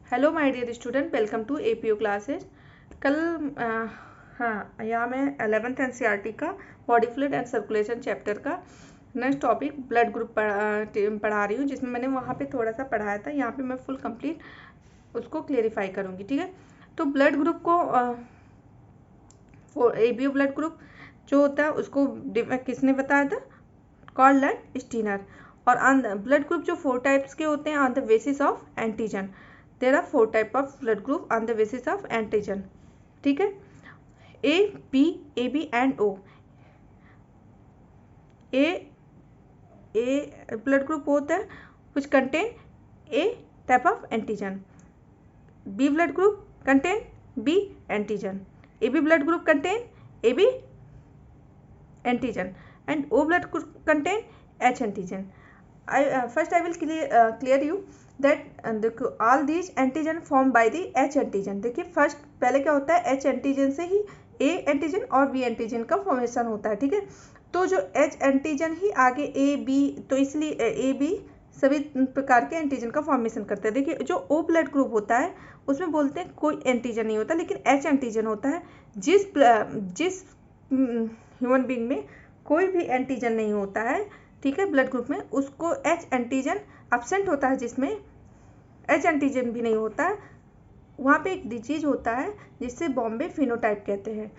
Hello my dear student, welcome to APO classes. कल यहाँ मैं 11th एनसीईआरटी का body fluid and circulation chapter का नेक्स्ट टॉपिक ब्लड ग्रुप पढ़ा रही हूँ, जिसमें मैंने वहाँ पे थोड़ा सा पढ़ाया था। यहाँ पे मैं फुल कंप्लीट उसको क्लेरिफाई करूँगी, ठीक है। तो ब्लड ग्रुप को एबीओ ब्लड ग्रुप जो होता है उसको किसने बताया था? Karl Landsteiner. और ब्लड ग्रुप जो 4 टाइप्स के होते हैं on the basis of antigen. There are 4 type of blood group on the basis of antigen, ठीक है। A B and O. A blood group होता है which contain A type of antigen. B blood group contain B antigen. AB blood group contain AB antigen and O blood group contain H antigen. First I will clear you that all these antigen formed by the H antigen. देखिए first पहले क्या होता है, H antigen से ही A antigen और B antigen का formation होता है, ठीक है। तो जो H एंटीजन ही आगे A B, तो इसलिए A B सभी प्रकार के एंटीजन का फॉर्मेशन करता है। देखिए जो O ब्लड ग्रुप होता है उसमें बोलते हैं कोई एंटीजन नहीं होता, लेकिन H एंटीजन होता है। जिस ह्यूमन बीइंग में कोई भी एंटीजन नहीं होता है, ठीक है, ब्लड ग्रुप में, उसको H एंटीजन एब्सेंट होता है। जिसमें H एंटीजन भी नहीं होता है, वहाँ पे एक डिजीज होता है जिससे बॉम्बे फिनोटाइप कहते हैं।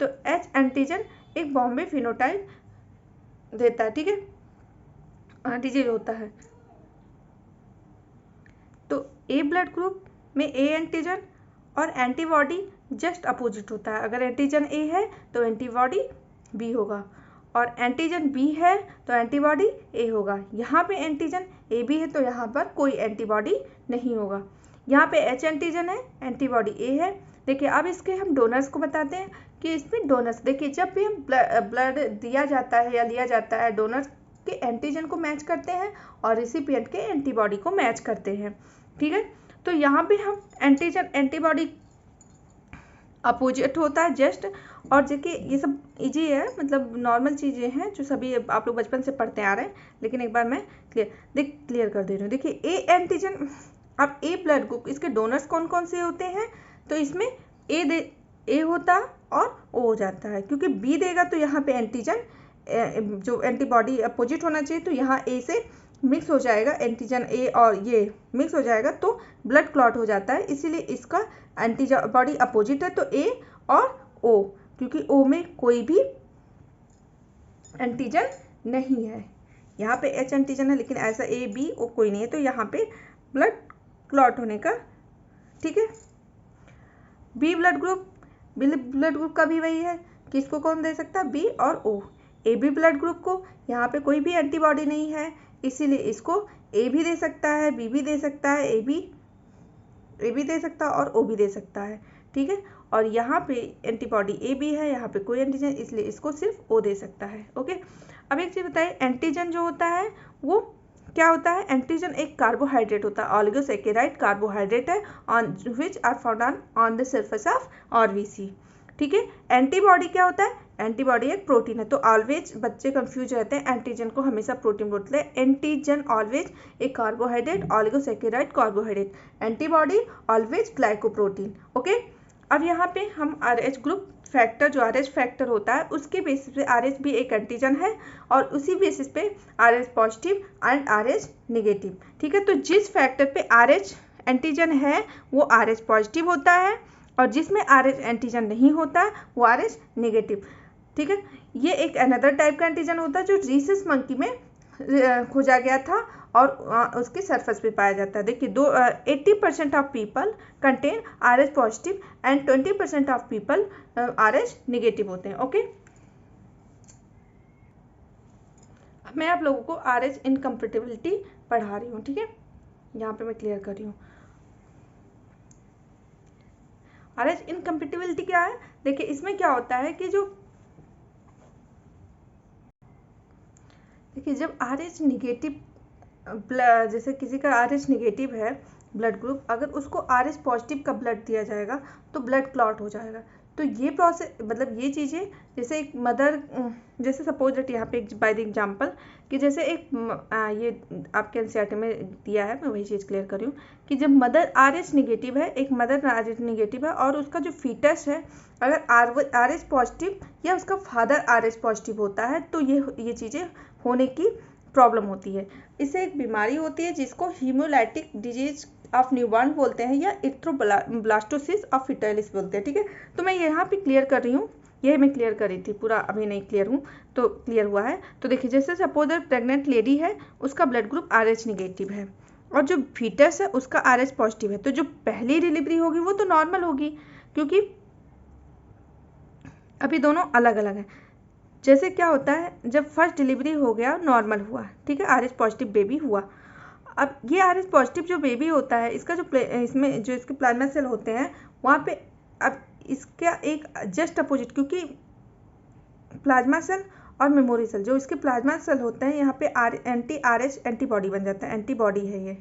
तो H एंटीजन एक बॉम्बे फिनोटाइप देता है, ठीक है, डिजीज होता है। तो ए ब्लड ग्रुप में ए एंटीजन और एंटीबॉडी जस्ट अपोजिट होता है। अगर एंटीजन ए है तो एंटीबॉडी बी होगा, और एंटीजन बी है तो एंटीबॉडी ए होगा। यहाँ पे एंटीजन ए बी है तो यहाँ पर कोई एंटीबॉडी नहीं होगा। यहाँ पे एच एंटीजन है, एंटीबॉडी ए है। देखिए अब इसके हम डोनर्स को बताते हैं कि इसमें डोनर्स, देखिए जब भी हम ब्लड दिया जाता है या लिया जाता है, डोनर्स के एंटीजन को मैच करते हैं और रिसिपिएंट के एंटीबॉडी को मैच करते हैं, ठीक है। तो यहाँ पे हम एंटीजन एंटीबॉडी अपोजिट होता है जस्ट। और देखिए ये सब इजी है, मतलब नॉर्मल चीज़ें हैं जो सभी आप लोग बचपन से पढ़ते आ रहे हैं, लेकिन एक बार मैं क्लियर कर दे रही हूँ। देखिए ए एंटीजन, अब ए ब्लड ग्रुप, इसके डोनर्स कौन कौन से होते हैं? तो इसमें ए होता और ओ हो जाता है, क्योंकि बी देगा तो यहाँ पे एंटीजन जो एंटीबॉडी अपोजिट होना चाहिए, तो यहाँ ए से मिक्स हो जाएगा, एंटीजन ए और ये मिक्स हो जाएगा तो ब्लड क्लॉट हो जाता है। इसीलिए इसका एंटीबॉडी अपोजिट है, तो ए और ओ, क्योंकि ओ में कोई भी एंटीजन नहीं है। यहाँ पे एच एंटीजन है, लेकिन ऐसा ए बी ओ कोई नहीं है, तो यहाँ पे ब्लड क्लॉट होने का, ठीक है। बी ब्लड ग्रुप का भी वही है कि इसको कौन दे सकता है? बी और ओ। ए बी ब्लड ग्रुप को यहाँ पे कोई भी एंटीबॉडी नहीं है, इसीलिए इसको ए भी दे सकता है, बी भी दे सकता है, ए भी दे सकता है और ओ भी दे सकता है, ठीक है। और यहाँ पे एंटीबॉडी ए बी है, यहाँ पे कोई एंटीजन, इसलिए इसको सिर्फ ओ दे सकता है, ओके। अब एक चीज़ बताइए, एंटीजन जो होता है वो क्या होता है? एंटीजन एक कार्बोहाइड्रेट होता है, ऑलिगोसैकेराइड कार्बोहाइड्रेट है, on which are found on the surface of RBC, ठीक है। एंटीबॉडी क्या होता है? एंटीबॉडी एक प्रोटीन है। तो ऑलवेज बच्चे कंफ्यूज रहते हैं, एंटीजन को हमेशा प्रोटीन बोलते हैं। एंटीजन ऑलवेज एक carbohydrate, oligosaccharide carbohydrate, antibody always glycoprotein, okay. अब यहाँ पे हम RH ग्रुप फैक्टर, जो RH फैक्टर होता है उसके बेसिस पे RH भी एक एंटीजन है, और उसी बेसिस पे RH positive and RH negative, ठीक है। तो जिस फैक्टर पे RH एंटीजन है वो RH पॉजिटिव होता है, और जिसमें RH एंटीजन नहीं होता वो RH नेगेटिव, ठीक है। ये एक अनदर टाइप का एंटीजन होता है जो रीसस मंकी में खोजा गया था और उसके सरफेस पे पाया जाता है। देखिए 80% of people contain RH positive and 20% of people RH negative होते हैं, ओके। मैं आप लोगों को RH इनकम्पेटिबिलिटी पढ़ा रही हूँ, ठीक है। यहाँ पे मैं क्लियर कर रही हूँ। RH इनकम्पेटिबिलिटी क्या है? देखिए इसमें क्या होता है कि देखिए जब RH निगेटिव, जैसे किसी का RH निगेटिव है ब्लड ग्रुप, अगर उसको RH पॉजिटिव का ब्लड दिया जाएगा तो ब्लड क्लॉट हो जाएगा। तो ये प्रोसेस मतलब ये चीज़ें जैसे एक मदर, जैसे सपोज दैट यहाँ पे बाय द एग्जांपल कि जैसे एक ये आपके एनसीईआरटी में दिया है, मैं वही चीज़ क्लियर कर रही हूँ कि जब मदर RH नेगेटिव है, एक मदर RH नेगेटिव है और उसका जो फीटस है अगर RH पॉजिटिव या उसका फादर RH पॉजिटिव होता है तो ये चीज़ें होने की प्रॉब्लम होती है। इससे एक बीमारी होती है जिसको हीमोलाइटिक डिजीज ऑफ न्यूबॉर्न बोलते हैं या इथ्रोब्लास्टोसिस ऑफ फिटालिस बोलते हैं। ठीक है, तो मैं यहाँ पे क्लियर कर रही हूँ, यही मैं क्लियर कर रही थी, पूरा अभी नहीं क्लियर हूँ तो क्लियर हुआ है। तो देखिए जैसे सपोज प्रेग्नेंट लेडी है, उसका ब्लड ग्रुप RH नेगेटिव है और जो फीटस है उसका RH पॉजिटिव है, तो जो पहली डिलीवरी होगी वो तो नॉर्मल होगी क्योंकि अभी दोनों अलग अलग हैं। जैसे क्या होता है जब फर्स्ट डिलीवरी हो गया नॉर्मल हुआ, ठीक है, RH पॉजिटिव बेबी हुआ। अब ये RH पॉजिटिव जो बेबी होता है इसका जो इसमें जो इसके प्लाज्मा सेल होते हैं वहाँ पे अब इसका एक जस्ट अपोजिट, क्योंकि प्लाज्मा सेल और मेमोरी सेल जो इसके प्लाज्मा सेल होते हैं यहाँ पे एंटी RH एंटीबॉडी बन जाता है, एंटीबॉडी है ये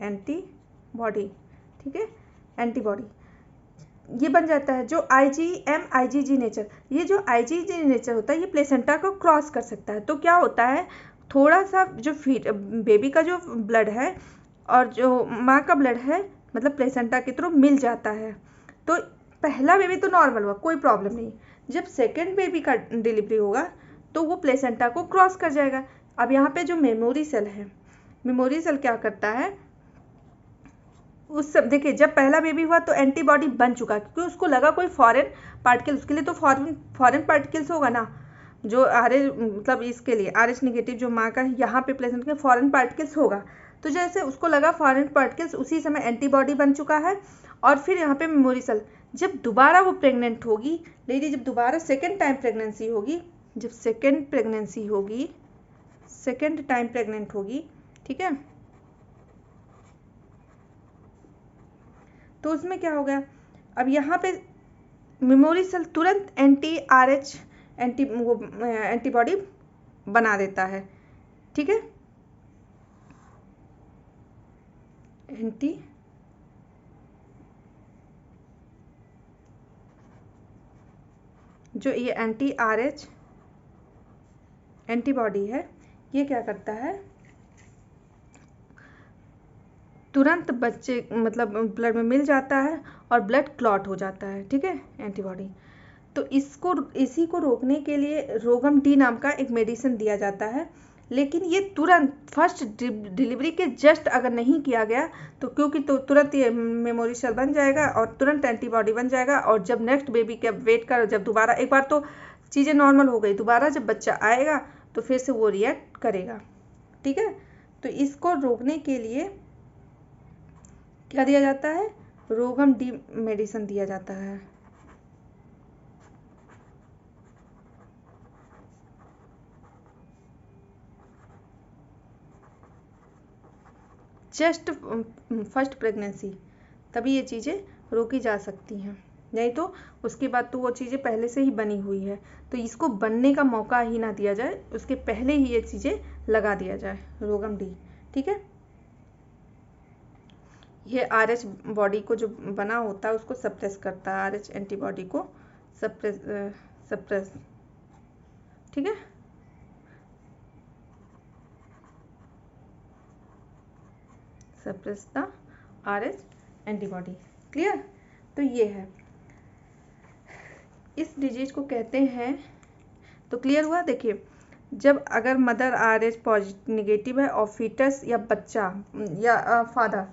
एंटीबॉडी, ठीक है, एंटीबॉडी ये बन जाता है जो IgG नेचर। ये जो IgG नेचर होता है ये प्लेसेंटा को क्रॉस कर सकता है। तो क्या होता है थोड़ा सा जो बेबी का जो ब्लड है और जो माँ का ब्लड है मतलब प्लेसेंटा के थ्रू मिल जाता है। तो पहला बेबी तो नॉर्मल हुआ, कोई प्रॉब्लम नहीं। जब सेकेंड बेबी का डिलीवरी होगा तो वो प्लेसेंटा को क्रॉस कर जाएगा। अब यहाँ पे जो मेमोरी सेल है, मेमोरी सेल क्या करता है उस सब, देखिए जब पहला बेबी हुआ तो एंटीबॉडी बन चुका क्योंकि उसको लगा कोई फॉरेन पार्टिकल, उसके लिए तो फॉरेन पार्टिकल्स होगा ना, जो मतलब इसके लिए RH नेगेटिव जो माँ का यहाँ पे प्लेसेंट के फॉरेन पार्टिकल्स होगा। तो जैसे उसको लगा फॉरेन पार्टिकल्स, उसी समय एंटीबॉडी बन चुका है। और फिर यहाँ पे मेमोरी सेल, जब दोबारा वो प्रेग्नेंट होगी लेडी, जब दोबारा सेकेंड टाइम प्रेगनेंसी होगी, जब सेकेंड टाइम प्रेग्नेंट होगी, ठीक है, तो उसमें क्या हो गया, अब यहाँ पे मेमोरी सेल तुरंत एंटी-RH एंटीबॉडी बना देता है, ठीक है, जो ये एंटी-RH एंटीबॉडी है ये क्या करता है तुरंत बच्चे मतलब ब्लड में मिल जाता है और ब्लड क्लॉट हो जाता है, ठीक है, एंटीबॉडी। तो इसी को रोकने के लिए रोगम डी नाम का एक मेडिसिन दिया जाता है, लेकिन ये तुरंत फर्स्ट डिलीवरी के जस्ट अगर नहीं किया गया तो क्योंकि तो तुरंत ये मेमोरी सेल बन जाएगा और तुरंत एंटीबॉडी बन जाएगा। और जब नेक्स्ट बेबी के वेट कर, जब दोबारा एक बार तो चीज़ें नॉर्मल हो गई, दोबारा जब बच्चा आएगा तो फिर से वो रिएक्ट करेगा, ठीक है। तो इसको रोकने के लिए क्या दिया जाता है, रोगम डी मेडिसिन दिया जाता है। जस्ट फर्स्ट प्रेगनेंसी, तभी ये चीज़ें रोकी जा सकती हैं, नहीं तो उसके बाद तो वो चीज़ें पहले से ही बनी हुई है, तो इसको बनने का मौका ही ना दिया जाए, उसके पहले ही ये चीज़ें लगा दिया जाए, रोगम डी, ठीक है। ये RH बॉडी को जो बना होता है उसको सप्रेस करता है, RH एंटीबॉडी को सप्रेस, ठीक है। Suppress the RH antibody, clear. तो ये है, इस डिजीज को कहते हैं, तो क्लियर हुआ। देखिए जब अगर मदर RH पॉजिटिव नेगेटिव है और फीटस या बच्चा या फादर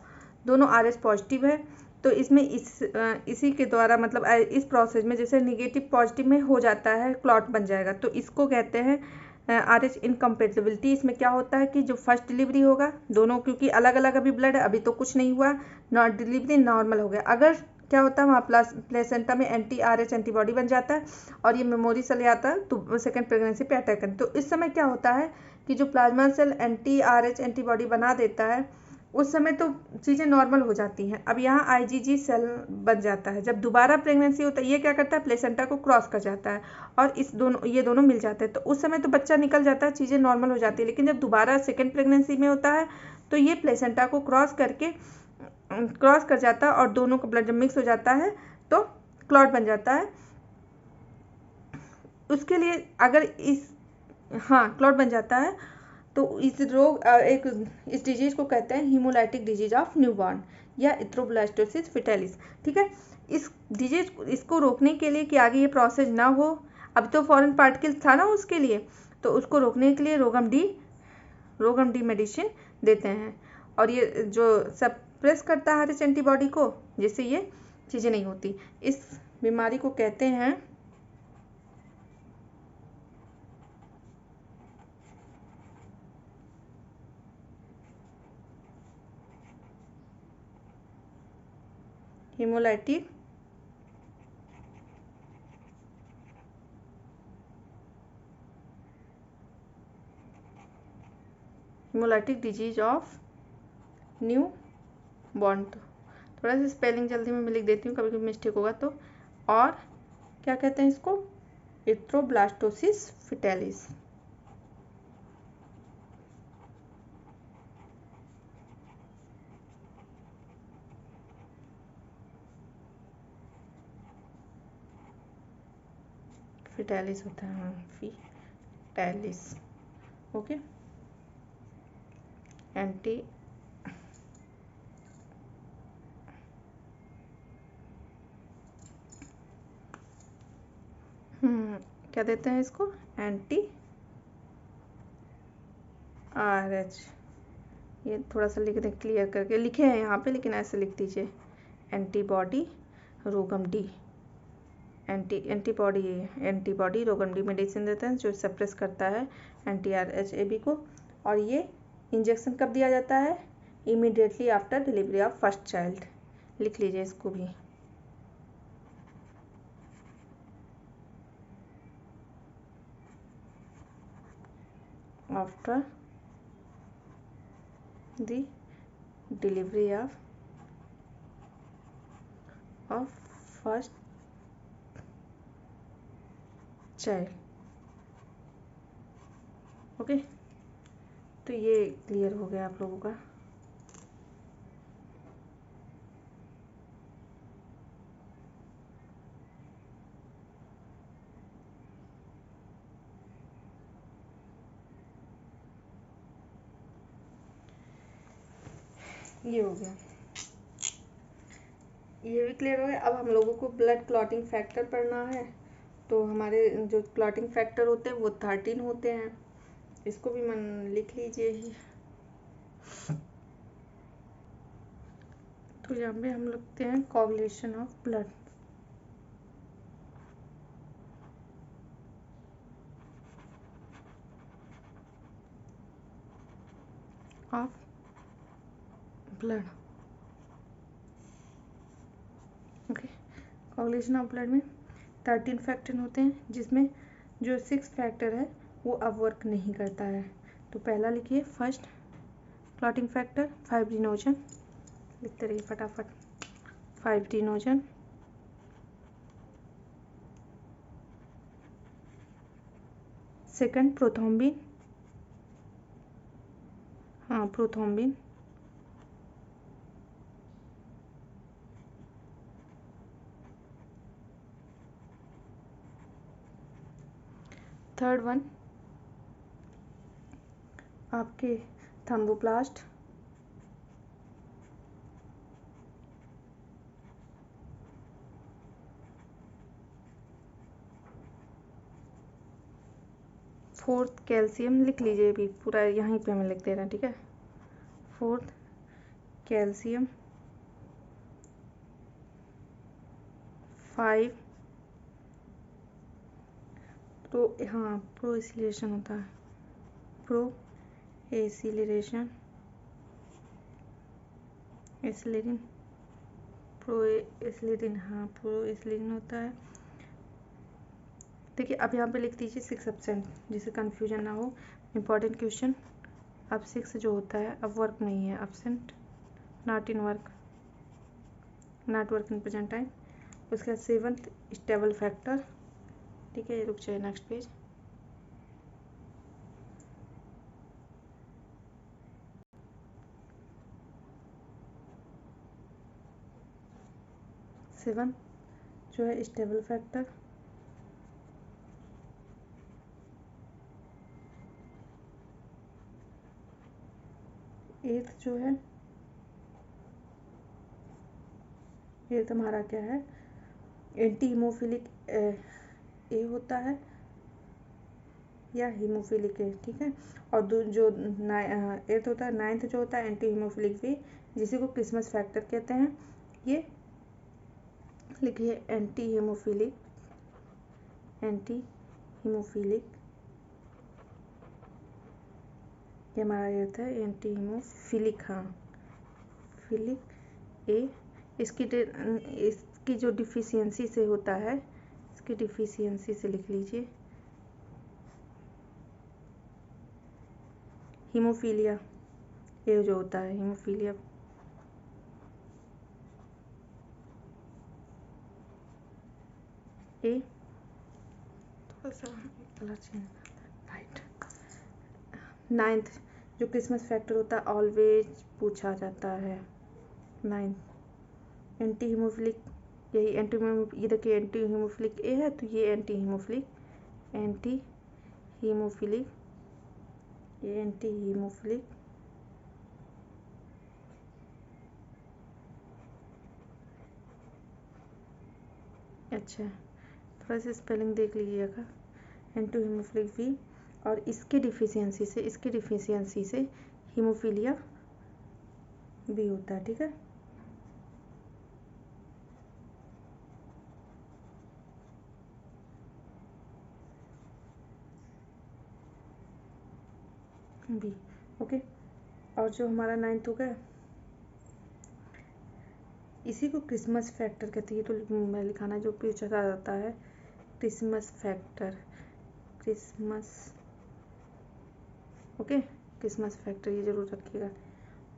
दोनों RH पॉजिटिव है तो इसमें इसी के द्वारा मतलब इस प्रोसेस में जैसे नेगेटिव पॉजिटिव में हो जाता है, क्लॉट बन जाएगा, तो इसको कहते हैं RH इनकम्पेटिबिलिटी। इसमें क्या होता है कि जो फर्स्ट डिलीवरी होगा दोनों, क्योंकि अलग अलग अभी ब्लड है, अभी तो कुछ नहीं हुआ, डिलीवरी नॉर्मल हो गया, अगर क्या होता है वहाँ प्लेसेंटा में एंटी-RH एंटीबॉडी बन जाता है और ये मेमोरी सेल आता है तो सेकेंड प्रेगनेंसी पे अटैक करते, तो इस समय क्या होता है कि जो प्लाज्मा सेल एंटी-RH एंटीबॉडी बना देता है उस समय तो चीज़ें नॉर्मल हो जाती हैं। अब यहाँ IgG सेल बन जाता है, जब दोबारा प्रेगनेंसी होता है ये क्या करता है प्लेसेंटा को क्रॉस कर जाता है और ये दोनों मिल जाते हैं, तो उस समय तो बच्चा निकल जाता है, चीज़ें नॉर्मल हो जाती है। लेकिन जब दोबारा सेकेंड प्रेगनेंसी में होता है तो ये प्लेसेंटा को क्रॉस कर जाता है और दोनों का ब्लड जब मिक्स हो जाता है तो क्लॉट बन जाता है। उसके लिए अगर इस हाँ क्लॉट बन जाता है तो इस रोग इस डिजीज को कहते हैं हीमोलाइटिक डिजीज ऑफ न्यूबॉर्न या इथ्रोब्लास्टोसिस फिटालिस। ठीक है, इस डिजीज इसको रोकने के लिए कि आगे ये प्रोसेस ना हो, अब तो फॉरेन पार्टिकल्स था ना उसके लिए, तो उसको रोकने के लिए रोगम डी मेडिसिन देते हैं और ये जो सप्रेस करता है रिच एंटीबॉडी को, जिससे ये चीज़ें नहीं होती। इस बीमारी को कहते हैं hemolytic disease of new born. थोड़ा सा स्पेलिंग जल्दी में लिख देती हूँ, कभी कभी मिस्टेक होगा तो। और क्या कहते हैं इसको? इथ्रोब्लास्टोसिस फिटालिस। फिटालिस होता है, हाँ फिटालिस। ओके, एंटी क्या देते हैं इसको? Anti RH। ये थोड़ा सा लिख दें, क्लियर करके लिखे हैं यहाँ पे, लेकिन ऐसे लिख दीजिए antibody रोगम D. Antibody रोगम D medicine देते हैं जो सप्रेस करता है anti-RHAB को। और ये इंजेक्शन कब दिया जाता है? Immediately after delivery of first child. लिख लीजिए इसको भी। After the delivery of first child. Okay, तो ये क्लियर हो गया आप लोगों का। ये हो गया, ये भी क्लियर हो गया। अब हम लोगों को ब्लड क्लॉटिंग फैक्टर पढ़ना है। तो हमारे जो क्लॉटिंग फैक्टर होते हैं वो 13 होते हैं, इसको भी मन लिख लीजिए ही। तो यहाँ पे हम लिखते हैं कोagulation of blood. Of blood, okay. कोagulation ऑफ ब्लड में 13 फैक्टर होते हैं, जिसमें जो 6 फैक्टर है वो अब वर्क नहीं करता है। तो पहला लिखिए फर्स्ट क्लॉटिंग फैक्टर फाइब्रिनोजन, लिखते रहिए फटाफट। फाइब्रिनोजन, सेकंड प्रोथ्रोम्बिन, हाँ प्रोथ्रोम्बिन। थर्ड वन आपके थ्रोम्बोप्लास्ट, फोर्थ कैल्शियम। लिख लीजिए भी पूरा, यहीं पे हमें लिख दे रहे हैं, ठीक है। Fourth calcium. 5 प्रो एसिलेशन होता है, प्रो एसिलेशन, एसिलेटिन, प्रो एसिलेटिन, हाँ प्रो एसिलेटिन होता है। देखिए अब यहाँ पे लिख दीजिए 6 एब्सेंट, जिससे कन्फ्यूजन ना हो। Important question. अब 6 जो होता है अब वर्क नहीं है, absent, not in work, not work in present time. उसके बाद 7th स्टेबल फैक्टर, ठीक है। रुक जाए, नेक्स्ट पेज। सेवन जो है स्टेबल फैक्टर, एथ जो है, एथ हमारा क्या है, एंटी हीमोफिलिक ए होता है या हीमोफिलिक ए, ठीक है। और जो एथ होता है, 9th जो होता है एंटी हीमोफिलिक बी, जिसी को क्रिसमस फैक्टर कहते हैं। ये लिखिए एंटी हीमोफिलिक ये हमारा एथ है, एंटी हीमोफिलिक, हाँ फिलिक ए। इसकी जो डिफिशियंसी से होता है, इसकी डिफिशियंसी से लिख लीजिए हीमोफीलिया ए जो होता है, हीमोफीलिया ए, थोड़ा सा कलर चेंज, राइट। 9th जो क्रिसमस फैक्टर होता है ऑलवेज पूछा जाता है। 9th एंटी हीमोफिलिक, यही ये देखिए एंटी हीमोफिलिक ए है, तो ये एंटी हीमोफिलिक ये एंटी हीमोफिलिक अच्छा, थोड़ा सा स्पेलिंग देख लीजिएगा, एंटी हीमोफिलिक बी, और इसकी डिफिशियंसी से हीमोफीलिया बी होता है, ठीक है। B, okay. और जो हमारा 9th हो गया, इसी को क्रिसमस फैक्टर कहते हैं। ये तो मैं लिखाना जो पूछा जाता है, Christmas factor, okay, Christmas factor ये जरूर रखिएगा।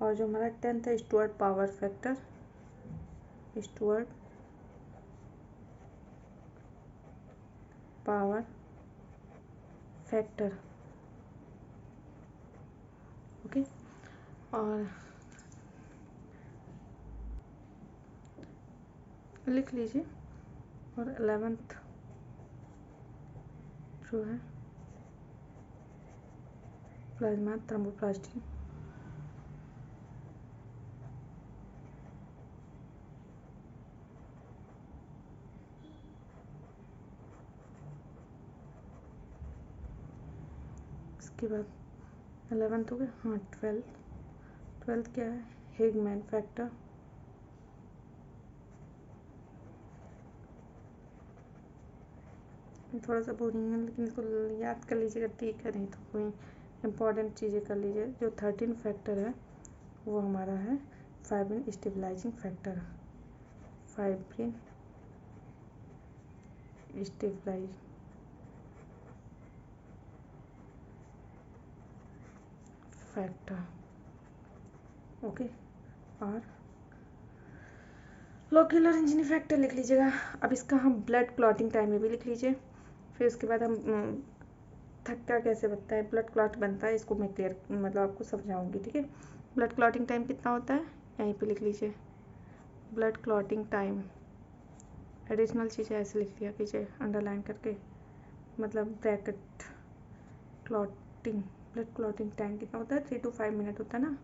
और जो हमारा 10th है, स्टुअर्ट पावर फैक्टर, ओके। और लिख लीजिए। और 11th जो है प्लाज्मा थ्रोम्बोप्लास्टिन, इसके बाद 11th हो गया। हाँ, 12th क्या है, हेगमैन फैक्टर, थोड़ा सा बोरिंग है लेकिन इसको याद कर लीजिएगा, ठीक है, नहीं तो कोई इम्पॉर्टेंट चीज़ें कर लीजिए। जो 13 फैक्टर है वो हमारा है fibrin stabilizing factor, fibrin stabilize factor, okay. और लोक्यूलर इंजनी फैक्टर लिख लीजिएगा। अब इसका हम ब्लड क्लॉटिंग टाइम में भी लिख लीजिए। फिर उसके बाद हम थक्का कैसे बनता है, ब्लड क्लॉट बनता है, इसको मैं क्लियर मतलब आपको समझाऊंगी, ठीक है। ब्लड क्लॉटिंग टाइम कितना होता है, यहीं पे लिख लीजिए ब्लड क्लॉटिंग टाइम। एडिशनल चीज़ें ऐसे लिख लिया कीजिए अंडरलाइन करके, मतलब bracket, clotting, blood clotting time कितना होता है, 3 to 5 मिनट होता है ना,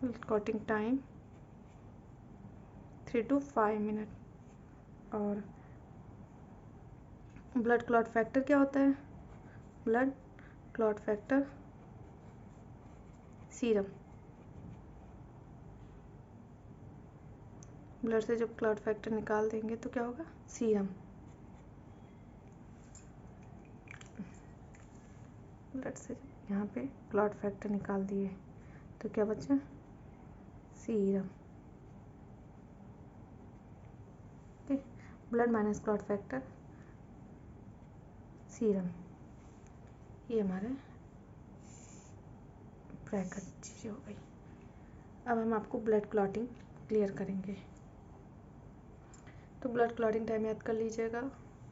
blood clotting time 3 to 5 minute. और ब्लड क्लॉट फैक्टर क्या होता है, blood clot factor serum, blood से जब क्लॉट फैक्टर निकाल देंगे तो क्या होगा, सीरम। ब्लड से यहाँ पे क्लॉट फैक्टर निकाल दिए तो क्या बचा, serum, okay. Blood minus clot factor serum, ये हमारे ब्रैकेट चीज़ें हो गई। अब हम आपको ब्लड क्लॉटिंग क्लियर करेंगे। तो ब्लड क्लॉटिंग टाइम याद कर लीजिएगा,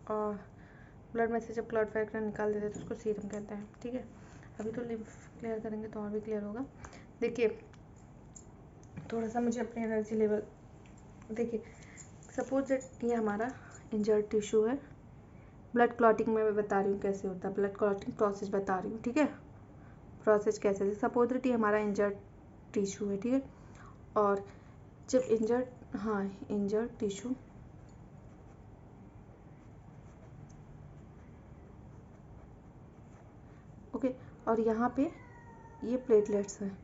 और ब्लड में से जब क्लॉट फैक्टर निकाल देते हैं तो उसको सीरम कहते हैं, ठीक है। अभी तो लिम्फ क्लियर करेंगे तो और भी क्लियर होगा। देखिए थोड़ा सा मुझे अपने एनर्जी लेवल देखिए, सपोज ये हमारा इंजर्ड टिश्यू है, ब्लड क्लॉटिंग में मैं बता रही हूँ कैसे होता है, ब्लड क्लॉटिंग प्रोसेस बता रही हूँ, ठीक है। प्रोसेस कैसे है। सपोजिटरी हमारा इंजर्ड टिश्यू है, ठीक है, और जब इंजर्ड टिश्यू ओके, और यहाँ पे ये प्लेटलेट्स हैं,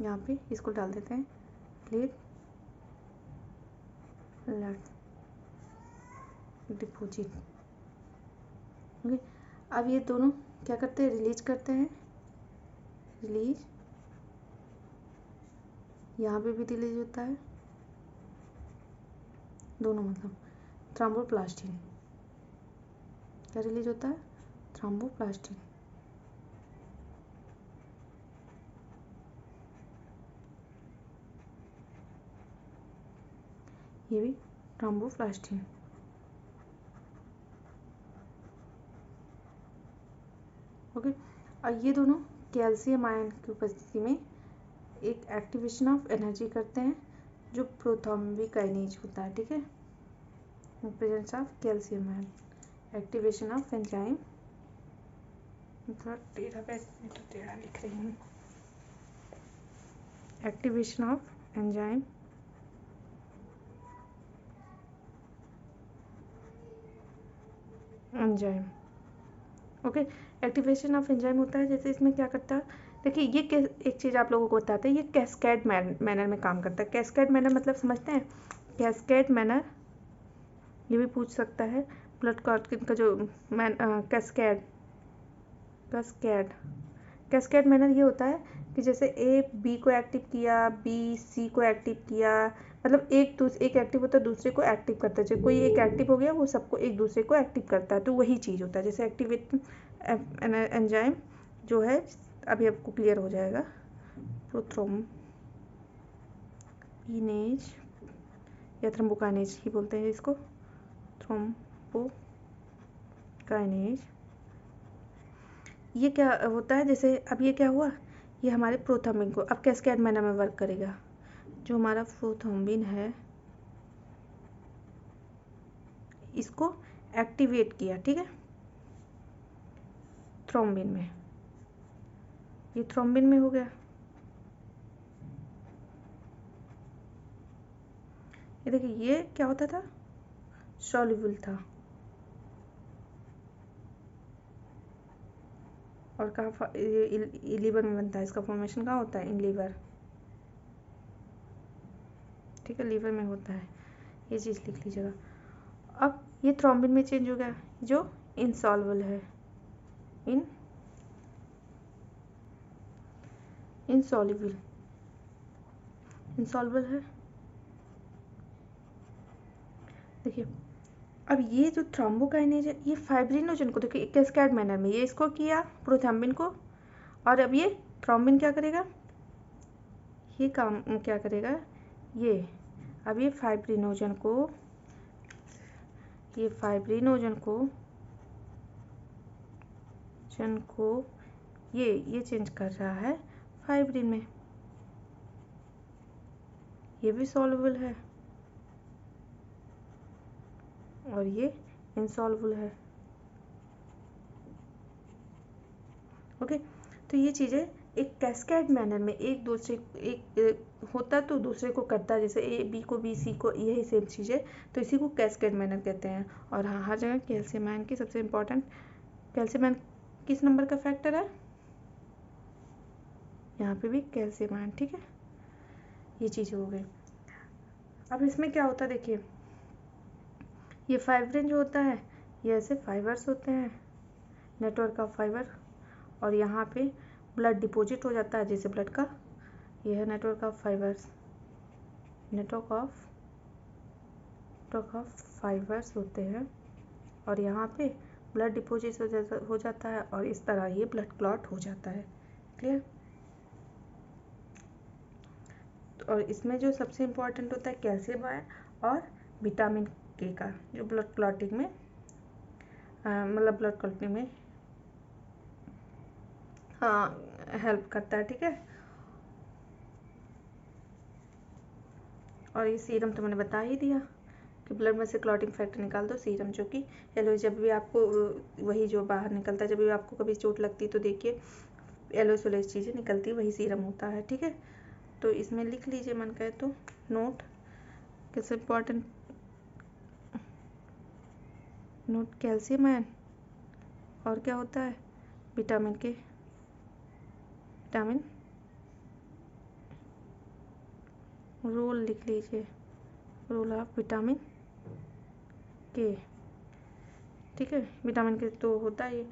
यहाँ पे इसको डाल देते हैं प्लेटलेट डिपोजिट। ओके, अब ये दोनों क्या करते हैं, रिलीज करते हैं, रिलीज, यहाँ पे भी रिलीज होता है, दोनों मतलब थ्रोम्बोप्लास्टिन, क्या रिलीज होता है, थ्रोम्बोप्लास्टिन, ये भी थ्रोम्बोप्लास्टिन। ओके, और ये दोनों कैल्शियम आयन की उपस्थिति में एक एक्टिवेशन ऑफ एनर्जी करते हैं जो प्रोथ्रोम्बिकाइनेज होता है, ठीक है, presence of calcium ion, activation of enzyme, थोड़ा टेढ़ा लिख रही हूँ, activation of enzyme okay, activation of enzyme होता है, जैसे इसमें क्या करता है, देखिए ये एक चीज़ आप लोगों को बताते हैं, ये कैस्केड मैनर में काम करता है। कैस्केड मैनर मतलब समझते हैं, कैस्केड मैनर ये भी पूछ सकता है, ब्लड क्लॉट का जो कैस्केड मैनर ये होता है कि जैसे ए बी को एक्टिव किया, बी सी को एक्टिव किया, मतलब एक एक्टिव होता है दूसरे को एक्टिव करता है, जब कोई एक एक्टिव हो गया वो सबको एक दूसरे को एक्टिव करता है, तो वही चीज़ होता है। जैसे एक्टिवेट एंजाइम जो है, अभी आपको क्लियर हो जाएगा, प्रोथ्रोम्बिनेज या थ्रोम्बोकाइनेज ही बोलते हैं इसको, थ्रोम्बोकाइनेज। ये क्या होता है, जैसे अब ये क्या हुआ, ये हमारे प्रोथ्रोम्बिन को अब कैस्केड मैनर में वर्क करेगा, जो हमारा प्रोथ्रोम्बिन है इसको एक्टिवेट किया, ठीक है, थ्रोम्बिन में, ये थ्रोम्बिन में हो गया, ये देखिए ये क्या होता था, सॉल्युबल था, और कहाँ लीवर में बनता है, इसका फॉर्मेशन कहाँ होता है, इन लीवर, ठीक है, लीवर में होता है, ये चीज़ लिख लीजिएगा। अब ये थ्रोम्बिन में चेंज हो गया, जो इनसॉल्युबल है, इनसॉल्युबल है। देखिए अब ये जो थ्रोम्बोकाइनेज है, ये फाइब्रिनोजन को देखिए कैस्केड मैनर में ये इसको किया प्रोथ्रोम्बिन को, और अब ये थ्रोम्बिन क्या करेगा, ये काम क्या करेगा, ये अब ये फाइब्रिनोजन को ये चेंज कर रहा है फाइब्रिन में, ये भी सॉल्युबल है और ये इनसॉल्युबल है। ओके, तो ये चीज़ें एक कैस्केड मैनर में एक होता तो दूसरे को करता है, जैसे ए बी को, बी सी को, यही सेम चीज़ें, तो इसी को कैस्केड मैनर कहते हैं। और हाँ, हर जगह कैल्शियम आयन की सबसे इम्पोर्टेंट, कैल्शियम आयन किस नंबर का फैक्टर है, यहाँ पे भी कैल्शियम आयन, ठीक है, ये चीज़ हो गई। अब इसमें क्या होता है, देखिए ये फाइब्रिन जो होता है, ये ऐसे फाइबर्स होते हैं, नेटवर्क ऑफ फाइबर, और यहाँ पे ब्लड डिपॉजिट हो जाता है, जैसे ब्लड का, ये है network of fibres, network of fibres होते हैं, और यहाँ पे ब्लड डिपॉजिट हो जाता है, और इस तरह ये ब्लड क्लॉट हो जाता है। क्लियर। और इसमें जो सबसे इम्पोर्टेंट होता है कैल्शियम आयन और विटामिन के का, जो ब्लड क्लॉटिंग में मतलब ब्लड क्लॉटिंग में हेल्प करता है, ठीक है। और ये सीरम तो मैंने बता ही दिया कि ब्लड में से क्लॉटिंग फैक्टर निकाल दो, सीरम जो कि जब भी आपको वही जो बाहर निकलता है, जब भी आपको कभी चोट लगती है तो देखिए येलोइश येलोइश चीज़ें निकलती है, वही सीरम होता है। ठीक है, तो इसमें लिख लीजिए मन कहे तो नोट, किस इम्पॉर्टेंट नोट कैल्शियम आयन, और क्या होता है विटामिन के, विटामिन रोल लिख लीजिए, रोल ऑफ विटामिन के। ठीक है, विटामिन के तो होता ही,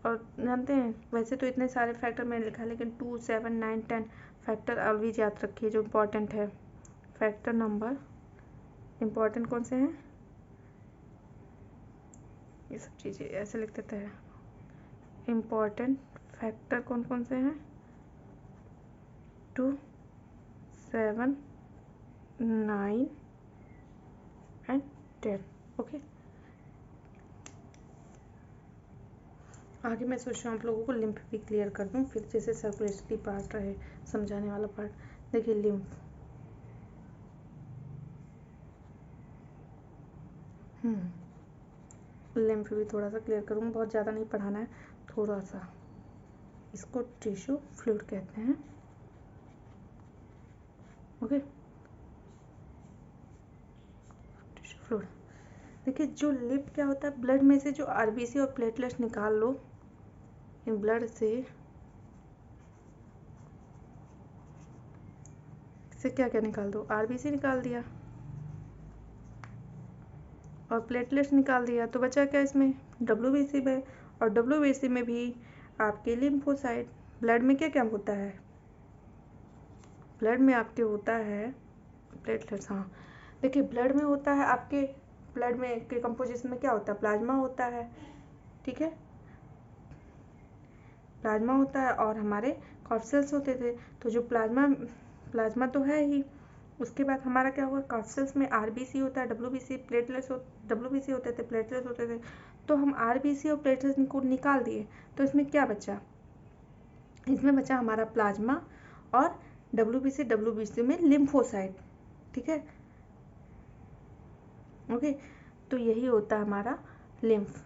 और जानते हैं वैसे तो इतने सारे फैक्टर मैंने लिखा है, लेकिन 2, 7, 9, 10 फैक्टर ऑलवेज याद रखिए जो इम्पोर्टेंट है। फैक्टर नंबर इम्पोर्टेंट कौन से हैं, ये सब चीज़ें ऐसे लिख देते हैं। इम्पोर्टेंट फैक्टर कौन कौन से हैं, 2, 7, 9 एंड 10। ओके, आगे मैं सोच रहा हूँ आप लोगों को लिम्फ भी क्लियर कर दूँ, फिर जैसे सर्कुलेटरी पार्ट रहे समझाने वाला पार्ट। देखिए लिम्फ, लिम्फ भी थोड़ा सा क्लियर करूँगा, बहुत ज़्यादा नहीं पढ़ाना है, थोड़ा सा। इसको टिश्यू फ्लूइड कहते हैं। Okay, tissue fluid. देखिए जो लिम्फ क्या होता है, ब्लड में से जो आरबीसी और प्लेटलेट्स निकाल लो, इन ब्लड से क्या क्या निकाल दो, आरबीसी निकाल दिया और प्लेटलेट्स निकाल दिया, तो बचा क्या इसमें, डब्ल्यूबीसी में। और डब्ल्यूबीसी में भी आपके लिम्फोसाइट, ब्लड में क्या क्या होता है, ब्लड में आपके होता है प्लेटलेट्स। हाँ देखिए ब्लड में होता है आपके, ब्लड में के कंपोजिशन में क्या होता है, प्लाज्मा होता है। ठीक है, प्लाज्मा होता है और हमारे कॉर्सेल्स होते थे, तो जो प्लाज्मा तो है ही, उसके बाद हमारा क्या हुआ, कॉर्सेल्स में आरबीसी होता है, डब्ल्यूबीसी प्लेटलेट्स डब्ल्यूबीसी होते थे, प्लेटलेट्स होते थे। तो हम आरबीसी और प्लेटलेट्स को निकाल दिए, तो इसमें क्या बचा, इसमें बचा हमारा प्लाज्मा और डब्ल्यूबीसी में लिम्फोसाइट। ठीक है, ओके, तो यही होता है हमारा लिम्फ।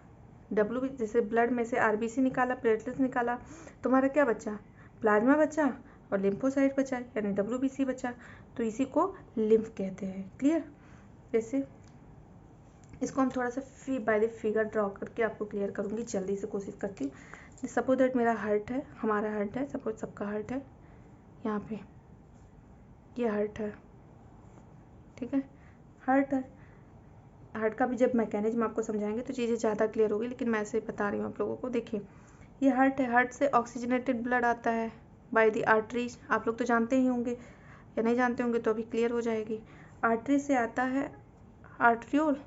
जैसे ब्लड में से आरबीसी निकाला, प्लेटलेट्स निकाला, तो हमारा क्या बचा, प्लाज्मा बचा और लिम्फोसाइट बचा, यानी डब्ल्यूबीसी बचा, तो इसी को लिम्फ कहते हैं। क्लियर, जैसे इसको हम थोड़ा सा बाय द फिगर ड्रॉ करके आपको क्लियर करूँगी, जल्दी से कोशिश करती हूँ। सपोज दैट मेरा हार्ट है, हमारा हार्ट है, सपोज सबका हार्ट है, यहाँ पे ये हार्ट है। ठीक है, हार्ट है, हार्ट का भी जब मैकेनिज्म आपको समझाएंगे तो चीज़ें ज़्यादा क्लियर होगी, लेकिन मैं ऐसे बता रही हूँ आप लोगों को। देखिए ये हार्ट है, हार्ट से ऑक्सीजनेटेड ब्लड आता है बाय द आर्टरीज, आप लोग तो जानते ही होंगे, या नहीं जानते होंगे तो अभी क्लियर हो जाएगी। आर्टरी से आता है आर्ट्रियोल,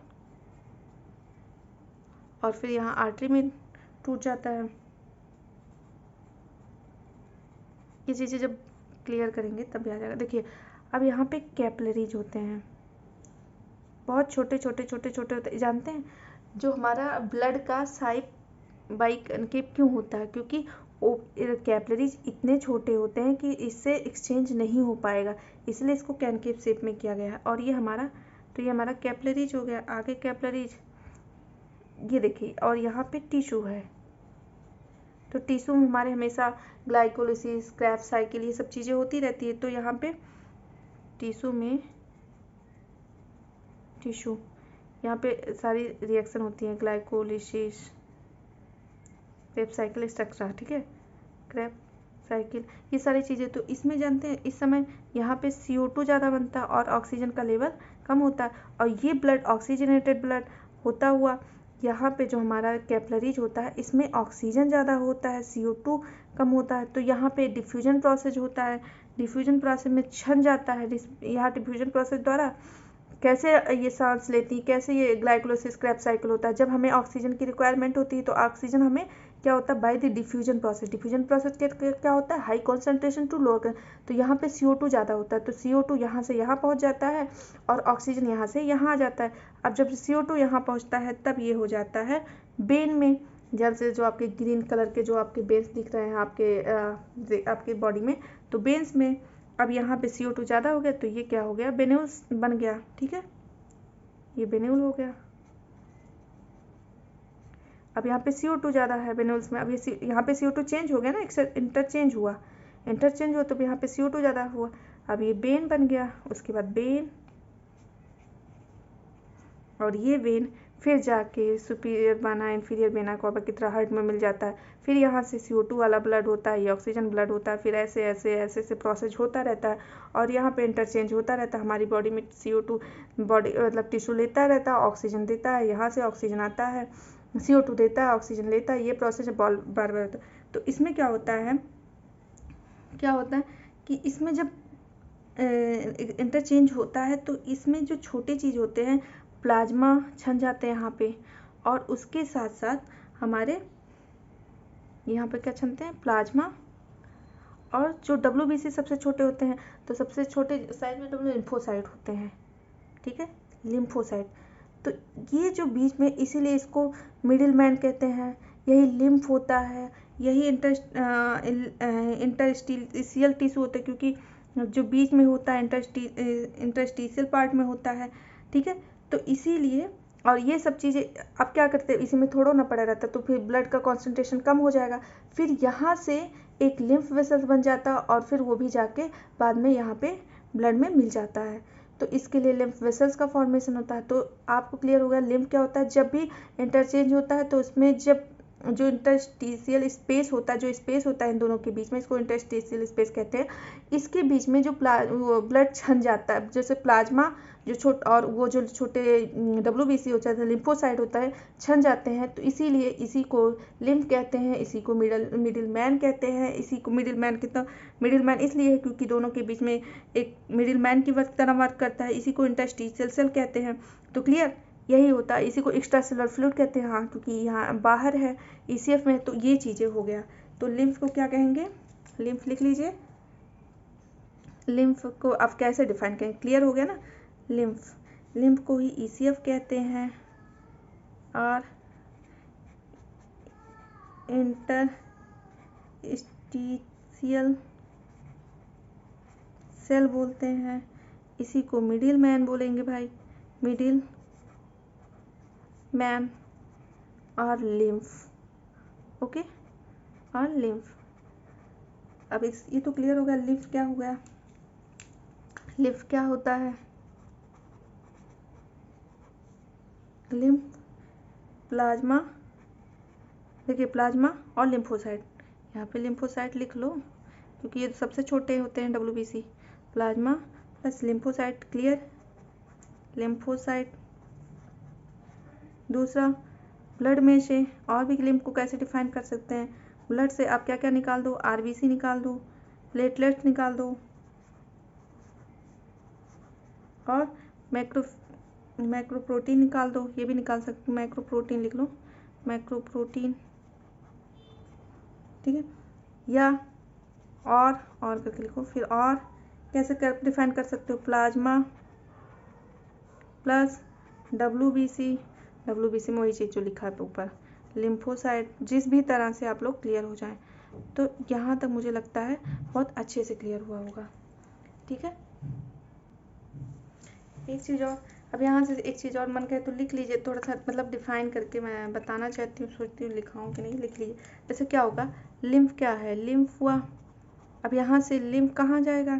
और फिर यहाँ आर्टरी में टूट जाता है। ये चीज़ें जब क्लियर करेंगे तब आ जाएगा। देखिए अब यहाँ पे कैपिलरीज होते हैं, बहुत छोटे छोटे छोटे छोटे होते हैं। जानते हैं जो हमारा ब्लड का साइप बाई कनकेव क्यों होता है, क्योंकि कैपिलरीज इतने छोटे होते हैं कि इससे एक्सचेंज नहीं हो पाएगा, इसलिए इसको कैनकेव शेप में किया गया है। और ये हमारा, तो ये हमारा कैपिलरीज हो गया। आगे कैपिलरीज, ये देखिए, और यहाँ पे टिश्यू है, तो टिश्यू में हमारे हमेशा ग्लाइकोलिसिस, क्रेब्स साइकिल, ये सब चीज़ें होती रहती है। तो यहाँ पे टिश्यू में, टिश्यू यहाँ पे सारी रिएक्शन होती हैं, ग्लाइकोलिसिस, क्रेब साइकिल स्ट्रक्चर। ठीक है, क्रेब साइकिल, ये सारी चीज़ें। तो इसमें जानते हैं इस समय यहाँ पे CO2 ज़्यादा बनता है और ऑक्सीजन का लेवल कम होता है, और ये ब्लड ऑक्सीजनेटेड ब्लड होता हुआ यहाँ पे जो हमारा कैपिलरीज होता है इसमें ऑक्सीजन ज़्यादा होता है, CO2 कम होता है, तो यहाँ पे डिफ्यूजन प्रोसेस होता है, डिफ्यूजन प्रोसेस में छन जाता है। यहाँ डिफ्यूजन प्रोसेस द्वारा कैसे ये सांस लेती है, कैसे ये ग्लाइकोलिसिस क्रेब साइकिल होता है, जब हमें ऑक्सीजन की रिक्वायरमेंट होती है तो ऑक्सीजन हमें क्या होता है, by the diffusion process. Diffusion process क्या होता है, हाई कॉन्सेंट्रेशन टू लोअर, तो यहाँ पे CO2 ज़्यादा होता है, तो CO2 यहाँ से यहाँ पहुँच जाता है और ऑक्सीजन यहाँ से यहाँ आ जाता है। अब जब CO2 यहाँ पहुँचता है तब ये हो जाता है वेन में, जल से जो आपके ग्रीन कलर के जो आपके वेन्स दिख रहे हैं आपके बॉडी में, तो वेन्स में अब यहाँ पे CO2 ज़्यादा हो गया, तो ये क्या हो गया, वेन्यूल्स बन गया। ठीक है, ये वेन्यूल हो गया। अब यहाँ पे CO2 ज़्यादा है वेन्यूल्स में, अब ये यहाँ पे CO2 चेंज हो गया ना, इंटरचेंज हुआ तो यहाँ पे CO2 ज़्यादा हुआ। अब ये वेन बन गया, उसके बाद वेन, और ये वेन फिर जाके सुपीरियर वेना इन्फीरियर वेना को की तरह हार्ट में मिल जाता है। फिर यहाँ से CO2 वाला ब्लड होता है, ये ऑक्सीजन ब्लड होता है, फिर ऐसे ऐसे ऐसे ऐसे प्रोसेस होता रहता है और यहाँ पे इंटरचेंज होता रहता है। हमारी बॉडी में CO2 बॉडी मतलब टिश्यू लेता रहता है, ऑक्सीजन देता है, यहाँ से ऑक्सीजन आता है, CO2 देता है, ऑक्सीजन लेता है, ये प्रोसेस बार बार होता है। तो इसमें क्या होता है कि इसमें जब इंटरचेंज होता है तो इसमें जो छोटे चीज़ होते हैं प्लाज्मा छन जाते हैं यहाँ पे, और उसके साथ साथ हमारे यहाँ पे क्या छनते हैं, प्लाज्मा, और जो WBC सबसे छोटे होते हैं, तो सबसे छोटे साइज में लिम्फोसाइट होते हैं, ठीक है, लिम्फोसाइट। तो ये जो बीच में, इसीलिए इसको मिडिल मैन कहते हैं, यही लिम्फ होता है, यही इंटरस्टिशियल टिश्यू होता है, क्योंकि जो बीच में होता है इंटरस्टिशियल पार्ट में होता है, ठीक है। तो इसीलिए, और ये सब चीज़ें अब क्या करते हैं, इसी में थोड़ा ना पड़ा रहता, तो फिर ब्लड का कॉन्सेंट्रेशन कम हो जाएगा, फिर यहाँ से एक लिम्फ वेसल्स बन जाता और फिर वो भी जाके बाद में यहाँ पे ब्लड में मिल जाता है। तो इसके लिए लिम्फ वेसल्स का फॉर्मेशन होता है। तो आपको क्लियर हो गया लिम्फ क्या होता है। जब भी इंटरचेंज होता है तो उसमें जब जो इंटरस्टिशियल स्पेस होता है, जो स्पेस होता है इन दोनों के बीच में, इसको इंटरस्टिशियल स्पेस कहते हैं। इसके बीच में जो ब्लड छन जाता है, जैसे प्लाज्मा जो और वो जो छोटे WBC होता है, लिम्फोसाइट होता है, छन जाते हैं। तो इसीलिए इसी को लिम्फ कहते हैं, इसी को मिडिल मैन कहते हैं। इसी को मिडिल मैन कितना, मिडिल मैन इसलिए है क्योंकि दोनों के बीच में एक मिडिल मैन की तरह वर्क करता है। इसी को इंटरस्टिशियल सेल कहते हैं। तो क्लियर, यही होता है। इसी को एक्स्ट्रा सेलुलर फ्लूइड कहते हैं, हाँ, क्योंकि यहाँ बाहर है ECF में। तो ये चीज़ें हो गया। तो लिम्फ को क्या कहेंगे, लिम्फ लिख लीजिए। लिम्फ को आप कैसे डिफाइन करेंगे, क्लियर हो गया ना। लिम्फ को ही ECF कहते हैं और इंटरस्टिशियल सेल बोलते हैं। इसी को मिडिल मैन बोलेंगे भाई, मिडिल मैन और लिम्फ, ओके, और लिम्फ। अब ये तो क्लियर हो गया। लिम्फ क्या हो गया, लिम्फ क्या होता है, लिम्फ प्लाज्मा, देखिए प्लाज्मा और लिम्फोसाइट, यहाँ पे लिम्फोसाइट लिख लो क्योंकि ये सबसे छोटे होते हैं WBC। Plasma plus lymphocyte, clear, lymphocyte. दूसरा, ब्लड में से और भी लिम्फ को कैसे डिफाइन कर सकते हैं, ब्लड से आप क्या क्या निकाल दो, RBC निकाल दो, प्लेटलेट्स निकाल दो, और मैक्रोप्रोटीन निकाल दो, ये भी निकाल सकते, मैक्रोप्रोटीन लिख लो, मैक्रोप्रोटीन, ठीक है। या और करके लिखो। फिर और कैसे डिफाइन कर सकते हो, प्लाज्मा प्लस WBC में वही चीज़ जो लिखा है ऊपर, लिम्फोसाइट, जिस भी तरह से आप लोग क्लियर हो जाएं। तो यहाँ तक मुझे लगता है बहुत अच्छे से क्लियर हुआ होगा, ठीक है। एक चीज़ और, अब यहाँ से एक चीज़ और मन करे तो लिख लीजिए, थोड़ा सा मतलब डिफाइन करके मैं बताना चाहती हूँ, सोचती हूँ लिखाऊँ कि नहीं, लिख लीजिए। जैसे क्या होगा, लिम्फ क्या है, लिम्फ हुआ, अब यहाँ से लिम्फ कहाँ जाएगा,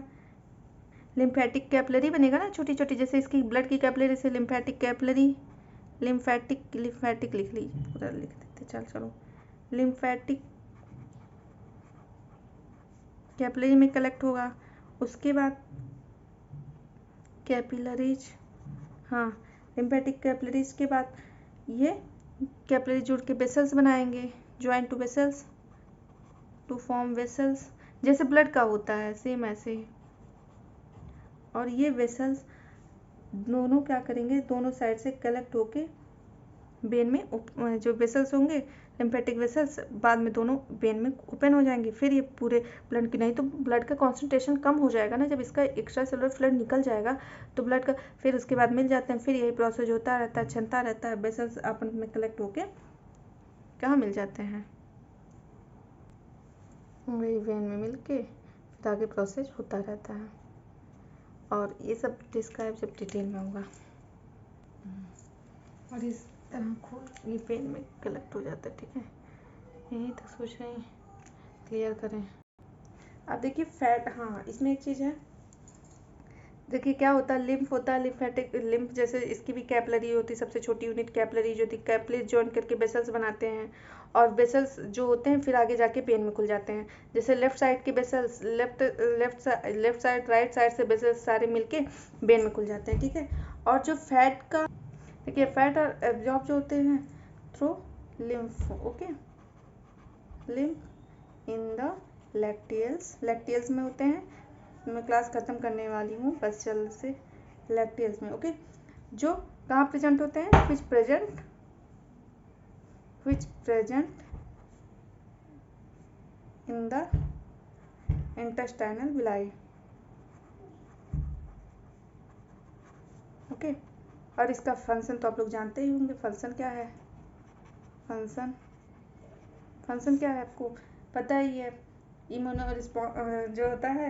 लिम्फेटिक कैपिलरी बनेगा ना, छोटी छोटी, जैसे इसकी ब्लड की कैपिलरी से लिम्फेटिक कैपिलरी, लिम्फेटिक लिख लीजिए, पूरा लिख देते, चलो लिम्फेटिक कैपिलरी में कलेक्ट होगा। उसके बाद कैपिलरीज, हाँ, लिम्फेटिक कैपिलरीज के बाद ये कैपिलरी जुड़ के वेसल्स बनाएंगे, join to vessels to form vessels, जैसे ब्लड का होता है सेम ऐसे। और ये वेसल्स दोनों क्या करेंगे, दोनों साइड से कलेक्ट होके वेन में जो वेसल्स होंगे लिम्फेटिक वेसल्स, बाद में दोनों वेन में ओपन हो जाएंगे। फिर ये पूरे ब्लड की, नहीं तो ब्लड का कॉन्सेंट्रेशन कम हो जाएगा ना, जब इसका एक्स्ट्रा सेलुलर फ्लूइड निकल जाएगा तो ब्लड का, फिर उसके बाद मिल जाते हैं। फिर यही प्रोसेस होता रहता है, छनता रहता है, वेसल्स आपस में कलेक्ट होके कहाँ मिल जाते हैं, वही वेन में मिल के फिर आगे प्रोसेस होता रहता है। और ये सब डिस्क्राइब जब डिटेल में होगा। और इस तरह खोल, ये पेन में कलेक्ट हो जाता है। ठीक है, यहीं तक सोच रहे हैं क्लियर करें। अब देखिए फैट, हाँ इसमें एक चीज़ है, देखिए क्या होता है, लिम्फ होता है, लिम्फेटिक लिम्फ जैसे इसकी भी कैपलरी होती है, सबसे छोटी यूनिट कैपलरी जो होती है, कैपलरी जॉइन करके वेसल्स बनाते हैं, और वेसल्स जो होते हैं फिर आगे जाके पेन में खुल जाते हैं। जैसे लेफ्ट साइड के vessels, left side right side से वेसल्स सारे मिलके वेन में खुल जाते हैं। ठीक है, और जो फैट का, देखिए फैट और एब्जॉर्ब जो होते हैं through lymph, okay, lymph in the lacteals में होते हैं। मैं क्लास ख़त्म करने वाली हूँ बस जल्द से, लैक्टियल्स में, ओके, जो कहाँ प्रेजेंट होते हैं, विच present in the intestinal villi, okay. और इसका फंक्शन तो आप लोग जानते ही होंगे, फंक्शन क्या है, फंक्शन क्या है आपको पता ही है, इम्यूनो रिस्पॉन्स जो होता है,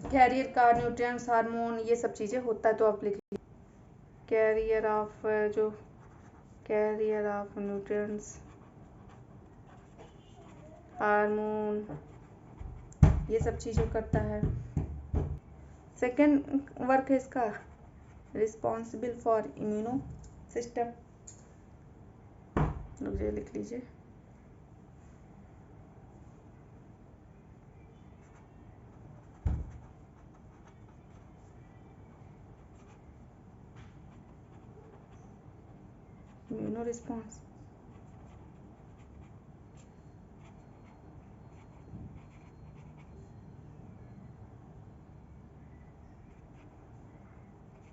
कैरियर का न्यूट्रिएंट्स हार्मोन ये सब चीज़ें होता है, तो आप लिख लीजिए कैरियर ऑफ न्यूट्रिएंट्स हार्मोन, ये सब चीज़ें करता है। सेकेंड वर्क है इसका, रिस्पॉन्सिबल फॉर इम्यूनो सिस्टम, लिख लीजिए immuno response.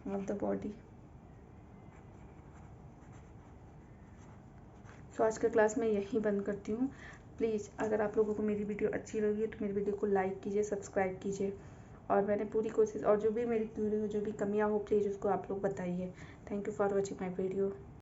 Of the body. तो आज का क्लास मैं यहीं बंद करती हूँ। प्लीज़ अगर आप लोगों को मेरी वीडियो अच्छी लगी है तो मेरी वीडियो को लाइक कीजिए, सब्सक्राइब कीजिए, और मैंने पूरी कोशिश, और जो भी मेरी वीडियो जो भी कमियाँ हो प्लीज़ उसको आप लोग बताइए। Thank you for watching my video.